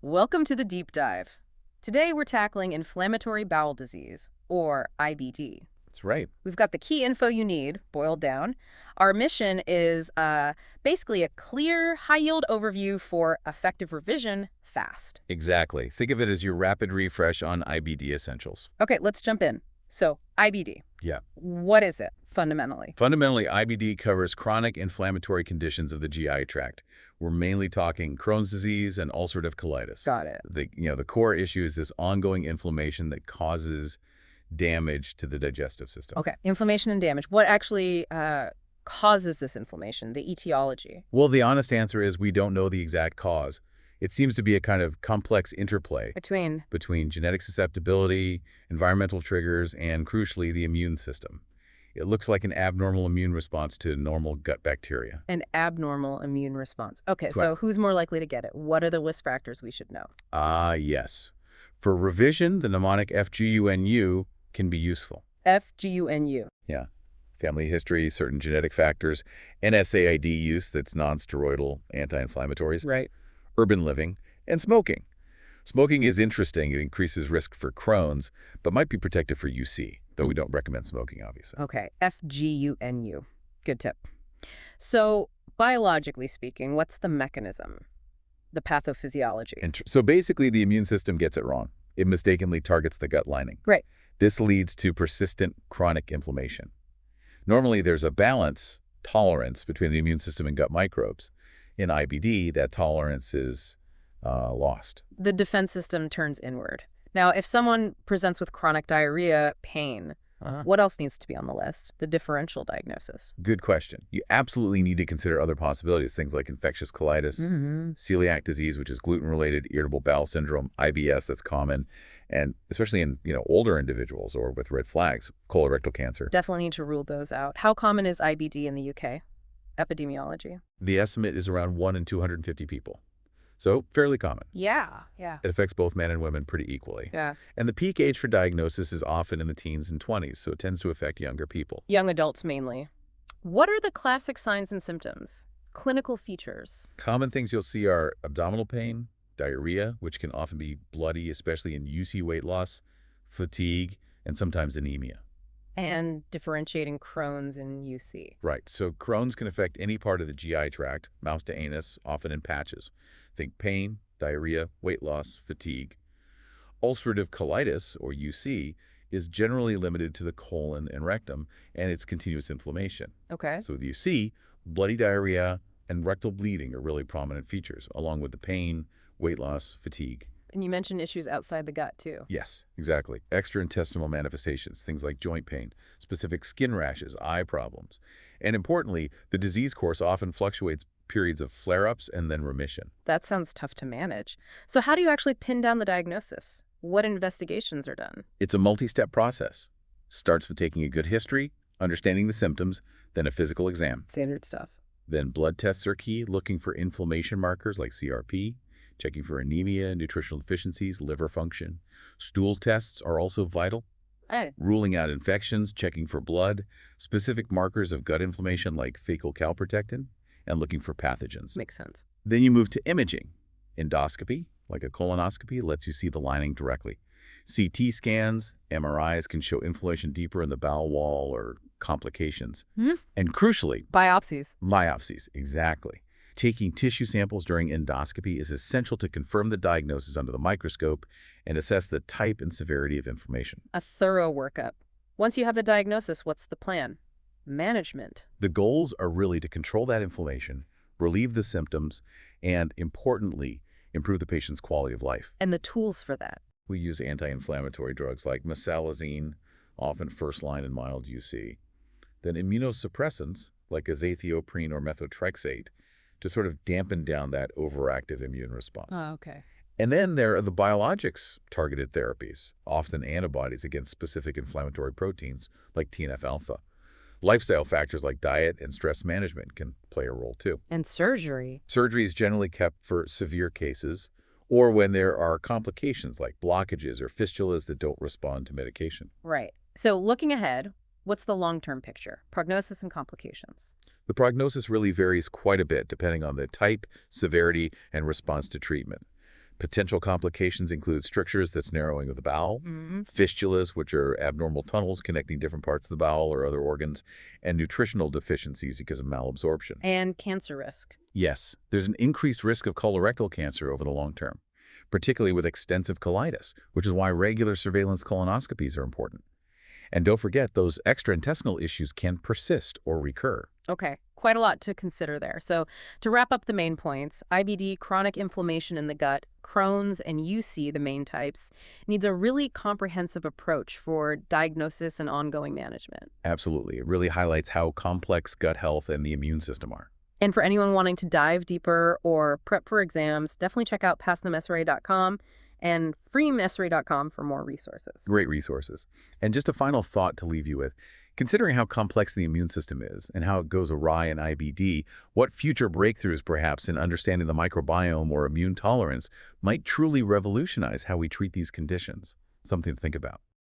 Welcome to the deep dive. Today we're tackling inflammatory bowel disease, or IBD. That's right. We've got the key info you need, boiled down. Our mission is basically a clear, high-yield overview for effective revision fast. Exactly. Think of it as your rapid refresh on IBD essentials. Okay, let's jump in. So, IBD. Yeah. What is it, fundamentally? Fundamentally, IBD covers chronic inflammatory conditions of the GI tract. We're mainly talking Crohn's disease and ulcerative colitis. Got it. The core issue is this ongoing inflammation that causes damage to the digestive system. Okay, inflammation and damage. What actually causes this inflammation, the etiology? Well, the honest answer is we don't know the exact cause. It seems to be a kind of complex interplay between genetic susceptibility, environmental triggers, and crucially, the immune system. It looks like an abnormal immune response to normal gut bacteria. An abnormal immune response. Okay, That's so right. who's more likely to get it? What are the risk factors we should know? Yes. For revision, the mnemonic FGUNU can be useful. FGUNU. Yeah. Family history, certain genetic factors, NSAID use, that's non-steroidal anti-inflammatories, Right. urban living, and smoking. Smoking is interesting. It increases risk for Crohn's, but might be protective for UC, though we don't recommend smoking, obviously. Okay, FGUNU. Good tip. So, biologically speaking, what's the mechanism? The pathophysiology. So basically, the immune system gets it wrong. It mistakenly targets the gut lining. Right. This leads to persistent chronic inflammation. Normally, there's a tolerance between the immune system and gut microbes. In IBD, that tolerance is lost. The defense system turns inward. Now, if someone presents with chronic diarrhea, pain, what else needs to be on the list? The differential diagnosis. Good question. You absolutely need to consider other possibilities, things like infectious colitis, celiac disease, which is gluten-related, irritable bowel syndrome, IBS, that's common, and especially in older individuals or with red flags, colorectal cancer. Definitely need to rule those out. How common is IBD in the UK? Epidemiology. The estimate is around 1 in 250 people. So fairly common. Yeah. It affects both men and women pretty equally. Yeah. And the peak age for diagnosis is often in the teens and 20s, so it tends to affect younger people. Young adults mainly. What are the classic signs and symptoms? Clinical features. Common things you'll see are abdominal pain, diarrhea, which can often be bloody, especially in UC weight loss, fatigue, and sometimes anemia. And differentiating Crohn's and UC. Right, so Crohn's can affect any part of the GI tract, mouth to anus, often in patches. Think pain, diarrhea, weight loss, fatigue. Ulcerative colitis, or UC, is generally limited to the colon and rectum, and it's continuous inflammation. Okay. So with UC, bloody diarrhea and rectal bleeding are really prominent features, along with the pain, weight loss, fatigue. And you mentioned issues outside the gut, too. Yes, exactly. Extraintestinal manifestations, things like joint pain, specific skin rashes, eye problems. And importantly, the disease course often fluctuates periods of flare-ups and then remission. That sounds tough to manage. So how do you actually pin down the diagnosis? What investigations are done? It's a multi-step process. Starts with taking a good history, understanding the symptoms, then a physical exam. Standard stuff. Then blood tests are key, looking for inflammation markers like CRP, checking for anemia, nutritional deficiencies, liver function. Stool tests are also vital. Ruling out infections, checking for blood, specific markers of gut inflammation like fecal calprotectin, and looking for pathogens. Makes sense. Then you move to imaging. Endoscopy, like a colonoscopy, lets you see the lining directly. CT scans, MRIs can show inflammation deeper in the bowel wall or complications. And crucially, Biopsies. Exactly. Taking tissue samples during endoscopy is essential to confirm the diagnosis under the microscope and assess the type and severity of inflammation. A thorough workup. Once you have the diagnosis, what's the plan? Management. The goals are really to control that inflammation, relieve the symptoms, and importantly, improve the patient's quality of life. And the tools for that. We use anti-inflammatory drugs like mesalazine, often first line in mild UC. Then immunosuppressants like azathioprine or methotrexate to sort of dampen down that overactive immune response. Oh, okay. And then there are the biologics-targeted therapies, often antibodies against specific inflammatory proteins like TNF-alpha. Lifestyle factors like diet and stress management can play a role too. And surgery. Surgery is generally kept for severe cases or when there are complications like blockages or fistulas that don't respond to medication. Right. So looking ahead, what's the long-term picture? Prognosis and complications. The prognosis really varies quite a bit depending on the type, severity, and response to treatment. Potential complications include strictures, that's narrowing of the bowel, Mm. fistulas, which are abnormal tunnels connecting different parts of the bowel or other organs, and nutritional deficiencies because of malabsorption. And cancer risk. Yes, there's an increased risk of colorectal cancer over the long term, particularly with extensive colitis, which is why regular surveillance colonoscopies are important. And don't forget, those extraintestinal issues can persist or recur. Okay, quite a lot to consider there. So to wrap up the main points, IBD, chronic inflammation in the gut, Crohn's, and UC, the main types, needs a really comprehensive approach for diagnosis and ongoing management. Absolutely. It really highlights how complex gut health and the immune system are. And for anyone wanting to dive deeper or prep for exams, definitely check out passthemsra.com and freemsra.com for more resources. Great resources. And just a final thought to leave you with. Considering how complex the immune system is and how it goes awry in IBD, what future breakthroughs perhaps in understanding the microbiome or immune tolerance might truly revolutionize how we treat these conditions? Something to think about.